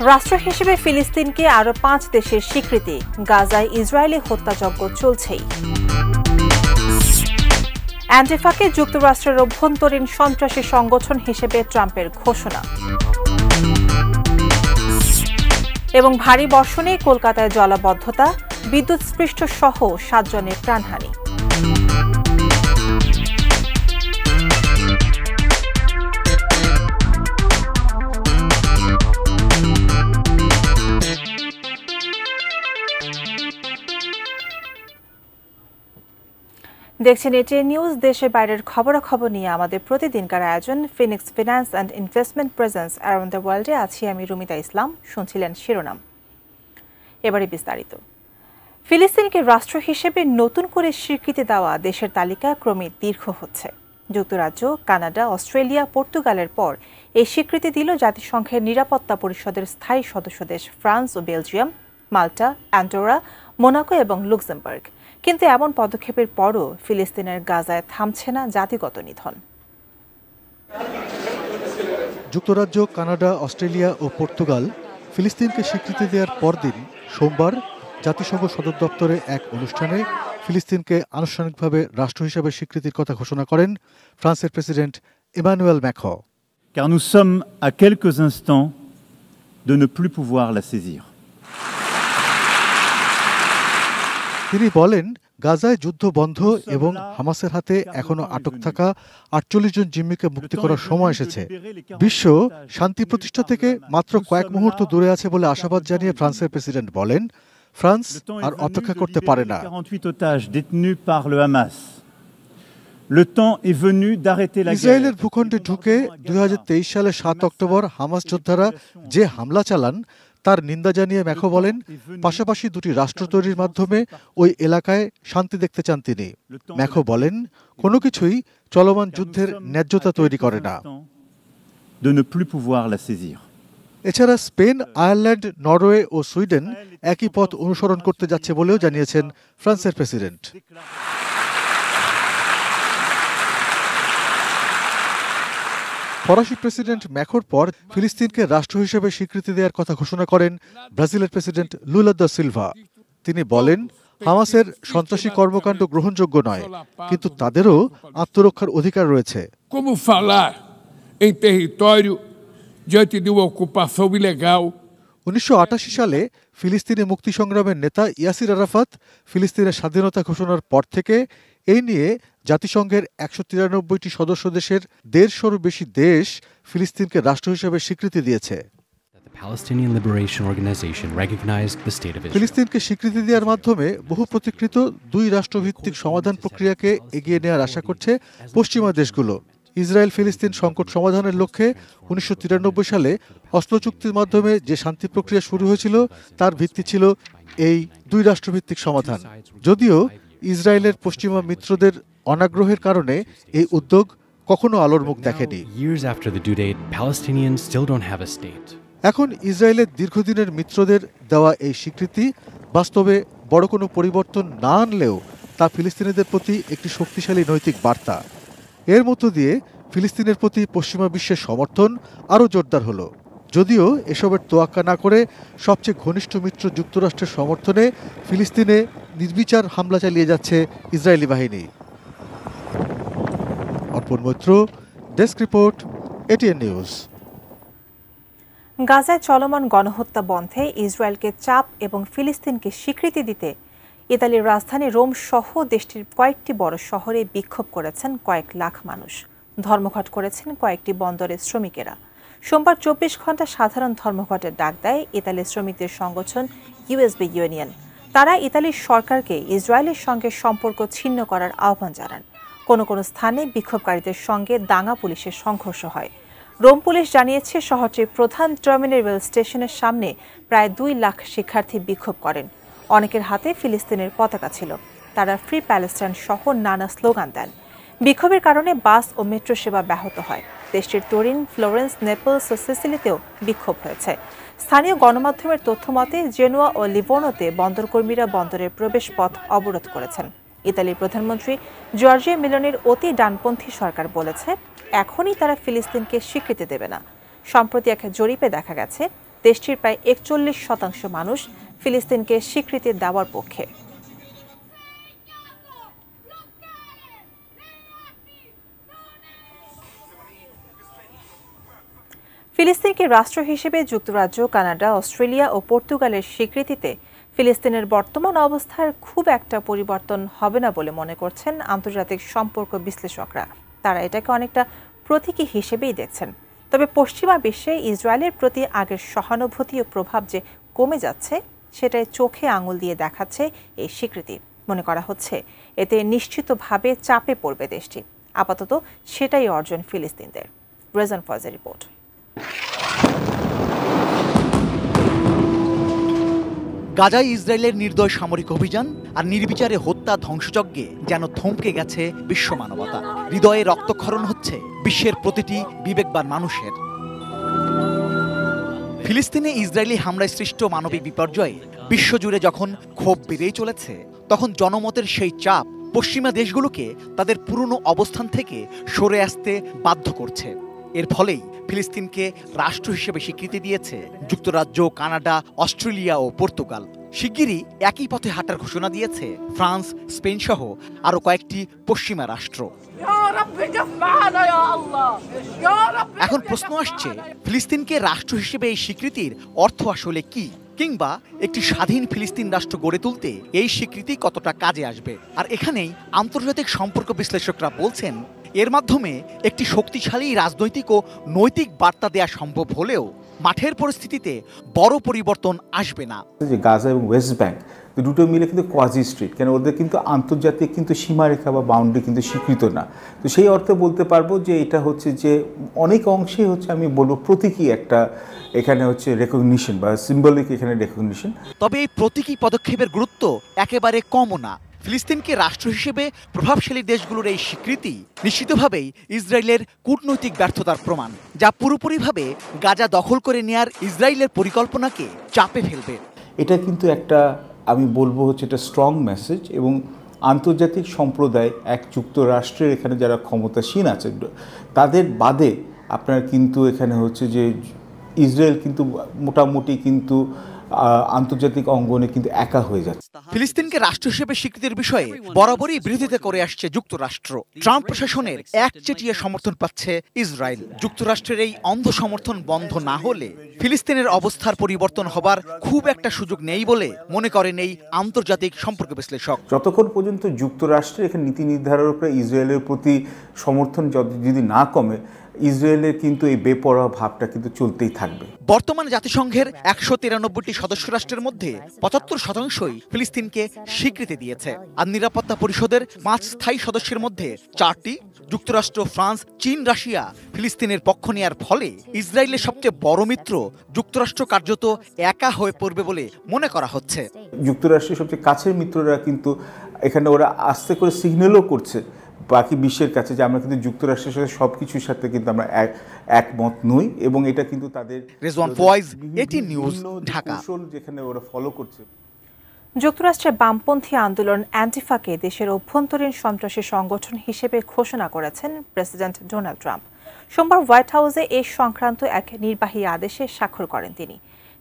রাষ্ট্র হিসেবে ফিলিস্তিনকে আরও 5 দেশের স্বীকৃতি, গাজায় ইসরায়েলি হত্যাযজ্ঞ চলছেই। অ্যান্টিফাকে যুক্তরাষ্ট্রের অভ্যন্তরীণ সন্ত্রাসী সংগঠন হিসেবে ট্রাম্পের ঘোষণা। এবং ভারী বর্ষণে কলকাতায় জলাবদ্ধতা, বিদ্যুৎস্পৃষ্ট সহ 7 জনের প্রাণহানি। দেখছেন এটিএন নিউজ। দেশের বাইরের খবরাখবর নিয়ে আমাদের প্রতিদিনকার আয়োজন Phoenix finance and investment presence around the ওয়ার্ল্ডে। আছি আমি রুমিতা ইসলাম। শুনছিলেন শিরোনাম, এবারে বিস্তারিত। ফিলিস্তিনকে রাষ্ট্র হিসেবে নতুন করে স্বীকৃতি দেওয়া দেশের তালিকা ক্রমে দীর্ঘ হচ্ছে। যুক্তরাজ্য, কানাডা, অস্ট্রেলিয়া, পর্তুগালের পর এই স্বীকৃতি দিল জাতিসংঘের নিরাপত্তা পরিষদের স্থায়ী সদস্য দেশ ফ্রান্স ও বেলজিয়াম, মাল্টা, অ্যান্ডোরা, মোনাকো এবং লুক্সেমবার্গ। কিন্তু এমন পদক্ষেপের পরও ফিলিস্তিনের গাজায় থামছে না জাতিগত নিধন। যুক্তরাজ্য, কানাডা, অস্ট্রেলিয়া ও পর্তুগাল ফিলিস্তিনকে স্বীকৃতি দেওয়ার পরদিন সোমবার জাতিসংঘ সদর দপ্তরে এক অনুষ্ঠানে ফিলিস্তিনকে আনুষ্ঠানিকভাবে রাষ্ট্র হিসেবে স্বীকৃতির কথা ঘোষণা করেন ফ্রান্সের president Emmanuel Macron. Car nous sommes à quelques instants de ne plus pouvoir la saisir. তিনি বলেন, গাজায় যুদ্ধ বন্ধ এবং হামাসের হাতে এখনো আটক থাকা 48 জন জিম্মিকে মুক্তি করার সময় এসেছে। বিশ্ব শান্তি প্রতিষ্ঠা থেকে মাত্র কয়েক মুহূর্ত দূরে আছে বলে আশাবাদ জানিয়ে ফ্রান্সের প্রেসিডেন্ট বলেন, ফ্রান্স আর অপেক্ষা করতে পারে না। ইসরায়েলের ভূখণ্ডে ঢুকে 2023 সালের 7 অক্টোবর হামাস যোদ্ধারা যে হামলা চালান তার নিন্দা জানিয়ে ম্যাক্রঁ বলেন, পাশাপাশি দুটি রাষ্ট্র তৈরির মাধ্যমে ওই এলাকায় শান্তি দেখতে চান তিনি। ম্যাক্রঁ বলেন, কোনো কিছুই চলমান যুদ্ধের ন্যায্যতা তৈরি করে না। এছাড়া স্পেন, আয়ারল্যান্ড, নরওয়ে ও সুইডেন একই পথ অনুসরণ করতে যাচ্ছে বলেও জানিয়েছেন ফ্রান্সের প্রেসিডেন্ট। ফরাসি প্রেসিডেন্ট ম্যাক্রোর পর ফিলিস্তিনকে রাষ্ট্র হিসেবে স্বীকৃতি দেওয়ার কথা ঘোষণা করেন ব্রাজিলের প্রেসিডেন্ট লুলা দা সিলভা। তিনি বলেন, হামাসের সন্ত্রাসী কর্মকাণ্ড গ্রহণযোগ্য নয়, কিন্তু তাদেরও আত্মরক্ষার অধিকার রয়েছে। 1988 সালে ফিলিস্তিনি মুক্তি সংগ্রামের নেতা ইয়াসির আরাফাত ফিলিস্তিনের স্বাধীনতা ঘোষণার পর থেকে এই নিয়ে জাতিসংঘের 193টি সদস্য দেশের 150-এরও বেশি দেশ ফিলিস্তিনকে রাষ্ট্র হিসেবে স্বীকৃতি দিয়েছে। ফিলিস্তিনকে স্বীকৃতি দেওয়ার মাধ্যমে বহু প্রতীক্ষিত 2 রাষ্ট্রভিত্তিক সমাধান প্রক্রিয়াকে এগিয়ে নেওয়ার আশা করছে পশ্চিমা দেশগুলো। ইসরায়েল ফিলিস্তিন সংকট সমাধানের লক্ষ্যে 1993 সালে অসলো চুক্তির মাধ্যমে যে শান্তি প্রক্রিয়া শুরু হয়েছিল তার ভিত্তি ছিল এই 2 রাষ্ট্রভিত্তিক সমাধান। যদিও ইসরায়েলের পশ্চিমা মিত্রদের অনাগ্রহের কারণে এই উদ্যোগ কখনো আলোর মুখ দেখেনি। এখন ইসরায়েলের দীর্ঘদিনের মিত্রদের দেওয়া এই স্বীকৃতি বাস্তবে বড় কোনো পরিবর্তন না আনলেও তা ফিলিস্তিনিদের প্রতি একটি শক্তিশালী নৈতিক বার্তা। এর মধ্য দিয়ে ফিলিস্তিনের প্রতি পশ্চিমা বিশ্বের সমর্থন আরও জোরদার হলো। যদিও এসবের তোয়াক্কা না করে সবচেয়ে ঘনিষ্ঠ মিত্র যুক্তরাষ্ট্রের সমর্থনে ফিলিস্তিনে নির্বিচার হামলা চালিয়ে যাচ্ছে ইসরায়েলি বাহিনী। Arpan Maitra, desk report, ATN news. গাজায় চলমান গণহত্যা বন্ধে ইসরায়েলকে চাপ এবং ফিলিস্তিনকে স্বীকৃতি দিতে ইতালির রাজধানী রোম সহ দেশটির কয়েকটি বড় শহরে বিক্ষোভ করেছেন কয়েক লাখ মানুষ। ধর্মঘট করেছেন কয়েকটি বন্দরের শ্রমিকেরা। সোমবার 24 ঘন্টা সাধারণ ধর্মঘটের ডাক দেয় ইতালির শ্রমিকদের সংগঠন ইউএসবি ইউনিয়ন। তারা ইতালির সরকারকে ইসরায়েলের সঙ্গে সম্পর্ক ছিন্ন করার আহ্বান জানান। কোনো কোনো স্থানে বিক্ষোভকারীদের সঙ্গে দাঙ্গা পুলিশের সংঘর্ষ হয়। রোম পুলিশ জানিয়েছে, শহরটির প্রধান টার্মিনাল রেল স্টেশনের সামনে প্রায় 2 লাখ শিক্ষার্থী বিক্ষোভ করেন। অনেকের হাতে ফিলিস্তিনের পতাকা ছিল। তারা ফ্রি প্যালেস্টাইন সহ নানা স্লোগান দেন। বিক্ষোভের কারণে বাস ও মেট্রো সেবা ব্যাহত হয়। দেশটির তুরিন, ফ্লোরেন্স, নেপলস ও সিসিলিতেও বিক্ষোভ হয়েছে। স্থানীয় গণমাধ্যমের তথ্যমতে জেনুয়া ও লিভোনোতে বন্দরকর্মীরা বন্দরের প্রবেশ পথ অবরোধ করেছেন। ইতালির প্রধানমন্ত্রী জর্জিয়া মেলোনির অতি ডানপন্থী সরকার বলেছে, এখনই তারা ফিলিস্তিনকে স্বীকৃতি দেবে না। সম্প্রতি এক জরিপে দেখা গেছে দেশটির প্রায় ৪১% মানুষ ফিলিস্তিনকে স্বীকৃতি দেওয়ার পক্ষে। ফিলিস্তিনকে রাষ্ট্র হিসেবে যুক্তরাজ্য, কানাডা, অস্ট্রেলিয়া ও পর্তুগালের স্বীকৃতিতে ফিলিস্তিনের বর্তমান অবস্থার খুব একটা পরিবর্তন হবে না বলে মনে করছেন আন্তর্জাতিক সম্পর্ক বিশ্লেষকরা। তারা এটাকে অনেকটা প্রতীকী হিসেবেই দেখছেন। তবে পশ্চিমা বিশ্বে ইসরায়েলের প্রতি আগের সহানুভূতি ও প্রভাব যে কমে যাচ্ছে, সেটাই চোখে আঙুল দিয়ে দেখাচ্ছে এই স্বীকৃতি। মনে করা হচ্ছে এতে নিশ্চিতভাবে চাপে পড়বে দেশটি। আপাতত সেটাই অর্জন ফিলিস্তিনদের। রেজান ফয়েজের রিপোর্ট। গাজায় ইসরায়েলের নির্দয় সামরিক অভিযান আর নির্বিচারে হত্যা ধ্বংসযজ্ঞে যেন থমকে গেছে বিশ্ব মানবতা। হৃদয়ে রক্তক্ষরণ হচ্ছে বিশ্বের প্রতিটি বিবেকবান মানুষের। ফিলিস্তিনে ইসরায়েলি হামলায় সৃষ্ট মানবিক বিপর্যয়ে বিশ্বজুড়ে যখন ক্ষোভ বেড়েই চলেছে, তখন জনমতের সেই চাপ পশ্চিমা দেশগুলোকে তাদের পুরনো অবস্থান থেকে সরে আসতে বাধ্য করছে। এর ফলেই ফিলিস্তিনকে রাষ্ট্র হিসেবে স্বীকৃতি দিয়েছে যুক্তরাজ্য, কানাডা, অস্ট্রেলিয়া ও পর্তুগাল। শিগগিরই একই পথে হাঁটার ঘোষণা দিয়েছে ফ্রান্স, স্পেন সহ আরও কয়েকটি পশ্চিমা রাষ্ট্র। এখন প্রশ্ন আসছে, ফিলিস্তিনকে রাষ্ট্র হিসেবে এই স্বীকৃতির অর্থ আসলে কি, কিংবা একটি স্বাধীন ফিলিস্তিন রাষ্ট্র গড়ে তুলতে এই স্বীকৃতি কতটা কাজে আসবে। আর এখানেই আন্তর্জাতিক সম্পর্ক বিশ্লেষকরা বলছেন, এর মাধ্যমে একটি শক্তিশালী রাজনৈতিক ও নৈতিক বার্তা দেওয়া সম্ভব হলেও মাঠের পরিস্থিতিতে বড় পরিবর্তন আসবে না। যে গাজা এবং ওয়েস্ট ব্যাংক দুটো মিলে কিন্তু কোয়াজি স্ট্রিট, কেন ওদের কিন্তু আন্তর্জাতিক কিন্তু সীমারেখা বা বাউন্ডারি কিন্তু স্বীকৃত না। তো সেই অর্থে বলতে পারবো যে এটা হচ্ছে যে অনেক অংশে হচ্ছে, আমি বলবো প্রতীকী একটা এখানে হচ্ছে রেকগনিশন বা সিম্বলিক এখানে রেকগনিশন। তবে এই প্রতীকী পদক্ষেপের গুরুত্ব একেবারে কমও না। ফিলিস্তিনকে রাষ্ট্র হিসেবে প্রভাবশালী দেশগুলোর এই স্বীকৃতি নিশ্চিতভাবেই ইসরায়েলের কূটনৈতিক ব্যর্থতার প্রমাণ, যা পুরোপুরিভাবে গাজা দখল করে নেয়ার ইসরায়েলের পরিকল্পনাকে চাপে ফেলবে। এটা কিন্তু একটা, আমি বলবো হচ্ছে এটা স্ট্রং মেসেজ, এবং আন্তর্জাতিক সম্প্রদায় এক যুক্তরাষ্ট্রের এখানে যারা ক্ষমতাসীন আছে তাদের বাদে আপনার কিন্তু এখানে হচ্ছে যে ইসরায়েল কিন্তু মোটামুটি কিন্তু আন্তর্জাতিক অঙ্গনে কিন্তু একা হয়ে যাচ্ছে। ফিলিস্তিনকে রাষ্ট্র হিসেবে স্বীকৃতির বিষয়ে বরাবরই বিরোধিতা করে আসছে যুক্তরাষ্ট্র। ট্রাম্প প্রশাসনের একচেটিয়া সমর্থন পাচ্ছে ইসরায়েল। যুক্তরাষ্ট্রের এই অন্ধ সমর্থন বন্ধ না হলে ফিলিস্তিনের অবস্থার পরিবর্তন হবার খুব একটা সুযোগ নেই বলে মনে করেন এই আন্তর্জাতিক সম্পর্ক বিশ্লেষক। যতক্ষণ পর্যন্ত যুক্তরাষ্ট্রের এখানে নীতি নির্ধারণের উপরে ইসরায়েলের প্রতি সমর্থন যদি না কমে, ইসরায়েলের কিন্তু এই বেপরোয়া ভাবটা কিন্তু চলতেই থাকবে। বর্তমানে জাতিসংঘের ১৯৩টি সদস্য রাষ্ট্রের মধ্যে ৭৫%ই ফিলিস্তিনকে স্বীকৃতি দিয়েছে। আর নিরাপত্তা পরিষদের 5 স্থায়ী সদস্যের মধ্যে 4টি, যুক্তরাষ্ট্র, ফ্রান্স, চীন, রাশিয়া, ফিলিস্তিনের পক্ষ নেয়ার ফলে ইসরায়েলের সবচেয়ে বড় মিত্র যুক্তরাষ্ট্র কার্যত একা হয়ে পড়বে বলে মনে করা হচ্ছে। যুক্তরাষ্ট্রের সবচেয়ে কাছের মিত্ররা কিন্তু এখানে ওরা আস্তে করে সিগন্যালও করছে বাকি বিশ্বের কাছে যে আমরা কিন্তু যুক্তরাষ্ট্রের সাথে সবকিছুর সাথে কিন্তু আমরা একমত নই, এবং এটা কিন্তু তাদের রেজওয়ান ফয়েজ, এটি নিউজ, ঢাকা। যেখানে ওরা ফলো করছে। যুক্তরাষ্ট্রের বামপন্থী আন্দোলন অ্যান্টিফাকে দেশের অভ্যন্তরীণ সন্ত্রাসী সংগঠন হিসেবে ঘোষণা করেছেন প্রেসিডেন্ট ডোনাল্ড ট্রাম্প। সোমবার হোয়াইট হাউসে এই সংক্রান্ত এক নির্বাহী আদেশে স্বাক্ষর করেন তিনি।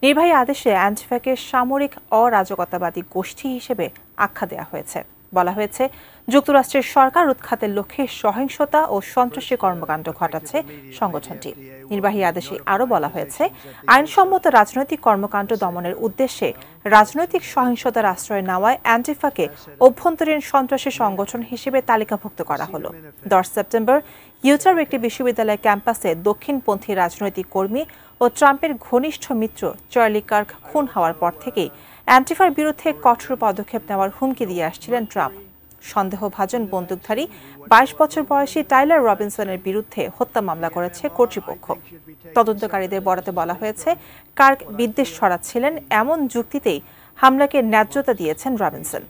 নির্বাহী আদেশে অ্যান্টিফাকে সামরিক অরাজকতাবাদী গোষ্ঠী হিসেবে আখ্যা দেওয়া হয়েছে। বলা হয়েছে, যুক্তরাষ্ট্রের সরকার উৎখাতের লক্ষ্যে সহিংসতা ও সন্ত্রাসী কর্মকাণ্ড ঘটাচ্ছে সংগঠনটি। নির্বাহী আদেশে আরও বলা হয়েছে, আইনসম্মত রাজনৈতিক কর্মকাণ্ড দমনের উদ্দেশ্যে রাজনৈতিক সহিংসতার আশ্রয় নেওয়ায় অ্যান্টিফাকে অভ্যন্তরীণ সন্ত্রাসী সংগঠন হিসেবে তালিকাভুক্ত করা হলো। 10 সেপ্টেম্বর ইউটার একটি বিশ্ববিদ্যালয় ক্যাম্পাসে দক্ষিণপন্থী রাজনৈতিক কর্মী ও ট্রাম্পের ঘনিষ্ঠ মিত্র চার্লি কার্ক খুন হওয়ার পর থেকেই অ্যান্টিফার বিরুদ্ধে কঠোর পদক্ষেপ নেওয়ার হুমকি দিয়ে আসছিলেন ট্রাম্প। সন্দেহভাজন বন্দুকধারী 22 বছর বয়সী টাইলার রবিনসনের বিরুদ্ধে হত্যা মামলা করেছে কর্তৃপক্ষ। তদন্তকারীদের বরাতে বলা হয়েছে, কার্ক বিদ্বেষ ছড়াচ্ছিলেন এমন যুক্তিতেই হামলাকে ন্যায্যতা দিয়েছেন রবিনসন।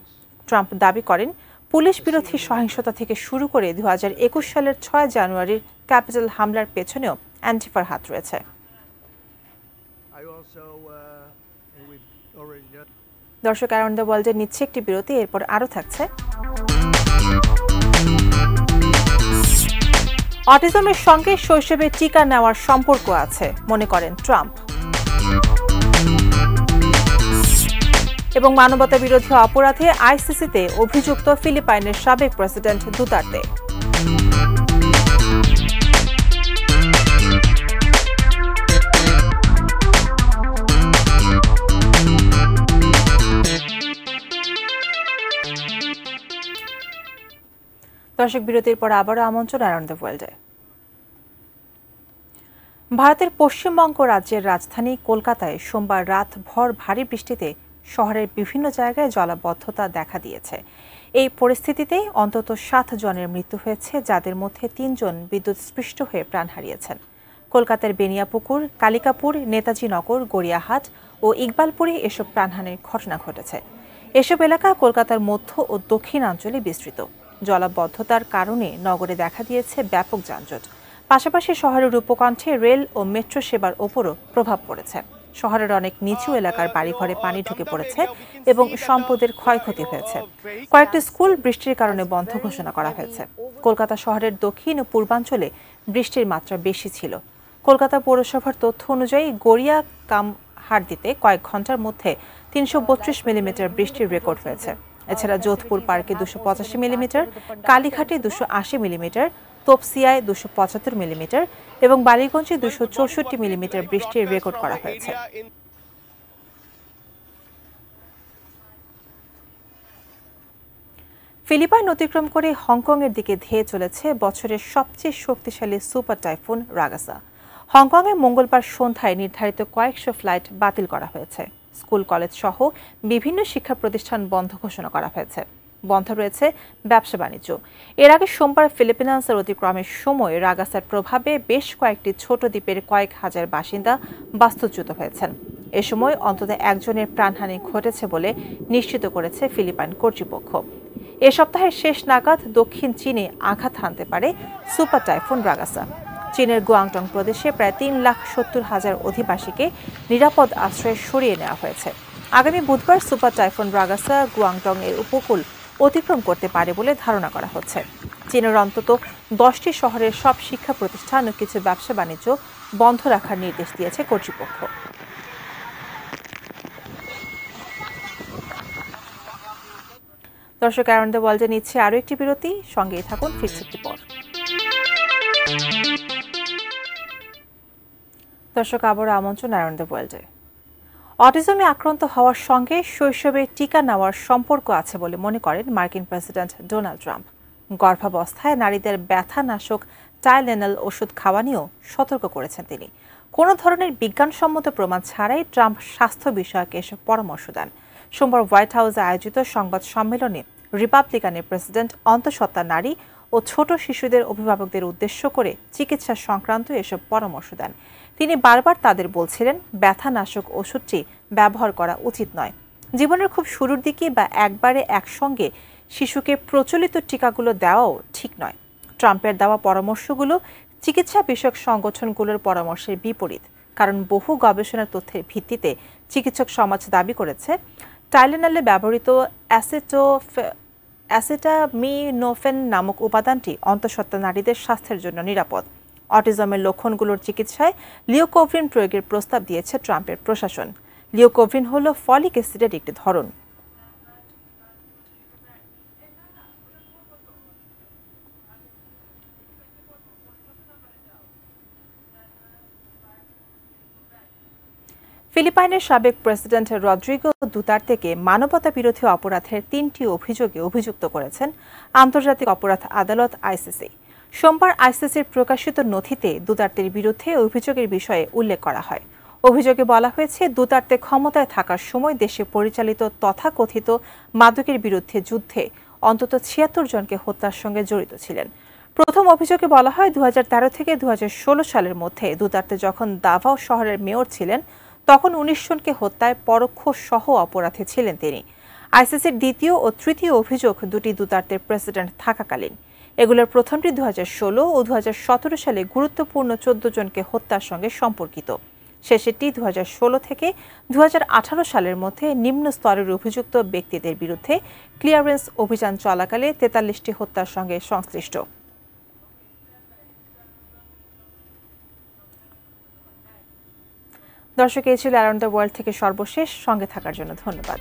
ট্রাম্প দাবি করেন, পুলিশ বিরোধী সহিংসতা থেকে শুরু করে 2021 সালের 6 জানুয়ারির ক্যাপিটাল হামলার পেছনেও অ্যান্টিফার হাত রয়েছে। দর্শক, অ্যারাউন্ড দ্য ওয়ার্ল্ডে নিচ্ছে একটি বিরতি, এরপর আরও থাকছে। অটিজমের সঙ্গে শৈশবে টিকা নেওয়ার সম্পর্ক আছে মনে করেন ট্রাম্প। এবং মানবতা বিরোধী অপরাধে আইসিসিতে অভিযুক্ত ফিলিপাইনের সাবেক প্রেসিডেন্ট দুতার্তে। দর্শক, বিরতির পর আবারও আমন্ত্রণ অ্যারাউন্ড দ্য ওয়ার্ল্ডে। ভারতের পশ্চিমবঙ্গ রাজ্যের রাজধানী কলকাতায় সোমবার রাতভর ভারী বৃষ্টিতে শহরের বিভিন্ন জায়গায় জলাবদ্ধতা দেখা দিয়েছে। এই পরিস্থিতিতে অন্তত 7 জনের মৃত্যু হয়েছে, যাদের মধ্যে 3 জন বিদ্যুৎস্পৃষ্ট হয়ে প্রাণ হারিয়েছেন। কলকাতার বেনিয়াপুকুর, কালিকাপুর, নেতাজি নগর, গড়িয়াহাট ও ইকবালপুরে এসব প্রাণহানির ঘটনা ঘটেছে। এসব এলাকা কলকাতার মধ্য ও দক্ষিণাঞ্চলে বিস্তৃত। জলাবদ্ধতার কারণে নগরে দেখা দিয়েছে ব্যাপক যানজট। পাশাপাশি শহরের রূপকণ্ঠে রেল ও মেট্রো সেবার ওপরও প্রভাব পড়েছে। শহরের অনেক নিচু এলাকার বাড়িঘরে পানি ঢুকে পড়েছে এবং সম্পদের ক্ষয়ক্ষতি হয়েছে। কয়েকটি স্কুল বৃষ্টির কারণে বন্ধ ঘোষণা করা হয়েছে। কলকাতা শহরের দক্ষিণ ও পূর্বাঞ্চলে বৃষ্টির মাত্রা বেশি ছিল। কলকাতা পৌরসভার তথ্য অনুযায়ী গড়িয়া কামহারদিতে কয়েক ঘন্টার মধ্যে 332 মিলিমিটার বৃষ্টির রেকর্ড হয়েছে। এছাড়া যোধপুর পার্কে 285 মিলিমিটার, কালীঘাটে 280 মিলিমিটার, তোপসিয়ায় 275 মিলিমিটার এবং বালিগঞ্জে 264 মিলিমিটার বৃষ্টির রেকর্ড করা হয়েছে। ফিলিপাইন অতিক্রম করে হংকংয়ের দিকে ধেয়ে চলেছে বছরের সবচেয়ে শক্তিশালী সুপার টাইফুন রাগাসা। হংকংয়ে মঙ্গলবার সন্ধ্যায় নির্ধারিত কয়েকশো ফ্লাইট বাতিল করা হয়েছে। স্কুল, কলেজ সহ বিভিন্ন শিক্ষা প্রতিষ্ঠান বন্ধ ঘোষণা করা হয়েছে। বন্ধ রয়েছে ব্যবসা বাণিজ্য। এর আগে সোমবার ফিলিপিন্সের অতিক্রমের সময় রাগাসার প্রভাবে বেশ কয়েকটি ছোট দ্বীপের কয়েক হাজার বাসিন্দা বাস্তুচ্যুত হয়েছেন। এ সময় অন্তত 1 জনের প্রাণহানি ঘটেছে বলে নিশ্চিত করেছে ফিলিপাইন কর্তৃপক্ষ। এ সপ্তাহের শেষ নাগাদ দক্ষিণ চীনে আঘাত হানতে পারে সুপার টাইফুন রাগাসা। চীনের গুয়াংডং প্রদেশে প্রায় 3,70,000 অধিবাসীকে নিরাপদ আশ্রয়ে সরিয়ে নেওয়া হয়েছে। আগামী বুধবার সুপার টাইফুন রাগাসা গুয়াংডং এর উপকূল অতিক্রম করতে পারে বলে ধারণা করা হচ্ছে। চীনের অন্তত 10টি শহরের সব শিক্ষা প্রতিষ্ঠান ও কিছু ব্যবসা বাণিজ্য বন্ধ রাখার নির্দেশ দিয়েছে কর্তৃপক্ষ। দর্শক, অ্যারাউন্ড দ্য ওয়ার্ল্ডে নিচ্ছে আরও একটি বিরতি। সঙ্গেই থাকুন, ফিরছি একটু পর। দর্শক, আবারও আমন্ত্রণ অ্যারাউন্ড দ্য ওয়ার্ল্ডে। অটিজমে আক্রান্ত হওয়ার সঙ্গে শৈশবে টিকা নেওয়ার সম্পর্ক আছে বলে মনে করেন মার্কিন প্রেসিডেন্ট ডোনাল্ড ট্রাম্প। গর্ভাবস্থায় নারীদের ব্যথানাশক টাইলেনল ওষুধ খাওয়া নিয়েও সতর্ক করেছেন তিনি। কোনো ধরনের বিজ্ঞানসম্মত প্রমাণ ছাড়াই ট্রাম্প স্বাস্থ্য বিষয়ক এসব পরামর্শ দেন। সোমবার হোয়াইট হাউসে আয়োজিত সংবাদ সম্মেলনে রিপাবলিকানের প্রেসিডেন্ট অন্তঃসত্ত্বা নারী ও ছোট শিশুদের অভিভাবকদের উদ্দেশ্য করে চিকিৎসা সংক্রান্ত এসব পরামর্শ দেন। তিনি বারবার তাদের বলছিলেন, ব্যথানাশক ওষুধটি ব্যবহার করা উচিত নয়। জীবনের খুব শুরুর দিকে বা একবারে একসঙ্গে শিশুকে প্রচলিত টিকাগুলো দেওয়াও ঠিক নয়। ট্রাম্পের দেওয়া পরামর্শগুলো চিকিৎসা বিষয়ক সংগঠনগুলোর পরামর্শের বিপরীত, কারণ বহু গবেষণার তথ্যের ভিত্তিতে চিকিৎসক সমাজ দাবি করেছে টাইলেনলে ব্যবহৃত অ্যাসেটামিনোফেন নামক উপাদানটি অন্তঃসত্ত্বা নারীদের স্বাস্থ্যের জন্য নিরাপদ। অটিজমের লক্ষণগুলোর চিকিৎসায় লিওকোভ্রিন প্রয়োগের প্রস্তাব দিয়েছে ট্রাম্পের প্রশাসন। লিওকোভ্রিন হল ফলিক অ্যাসিডের একটি ধরন। ফিলিপাইনের সাবেক প্রেসিডেন্ট রদ্রিগো দুতার্তেকে মানবতা বিরোধী অপরাধের 3টি অভিযোগে অভিযুক্ত করেছেন আন্তর্জাতিক অপরাধ আদালত আইসিসি। সোমবার আইসিসির প্রকাশিত নথিতে দুতার্তের বিরুদ্ধে অভিযোগের বিষয়ে উল্লেখ করা হয়। অভিযোগে বলা হয়েছে, দুতার্তে ক্ষমতায় থাকার সময় দেশে পরিচালিত তথাকথিত মাদকের বিরুদ্ধে যুদ্ধে অন্তত 76 জনকে হত্যার সঙ্গে জড়িত ছিলেন। প্রথম অভিযোগে বলা হয়, 2013 থেকে 2016 সালের মধ্যে দুতার্তে যখন দাভাও শহরের মেয়র ছিলেন, তখন 19 জনকে হত্যায় পরোক্ষ সহ অপরাধী ছিলেন তিনি। আইসিসির দ্বিতীয় ও তৃতীয় অভিযোগ দুটি দুতার্তের প্রেসিডেন্ট থাকাকালীন। এগুলোর প্রথমটি 2016 ও 2017 সালে গুরুত্বপূর্ণ 14 জনকে হত্যার সঙ্গে সম্পর্কিত। শেষেরটি 2016 থেকে 2018 সালের মধ্যে নিম্ন স্তরের অভিযুক্ত ব্যক্তিদের বিরুদ্ধে ক্লিয়ারেন্স অভিযান চলাকালে 43টি হত্যার সঙ্গে সংশ্লিষ্ট। দর্শক, এই ছিল অ্যারাউন্ড দ্য ওয়ার্ল্ড থেকে সর্বশেষ। সঙ্গে থাকার জন্য ধন্যবাদ।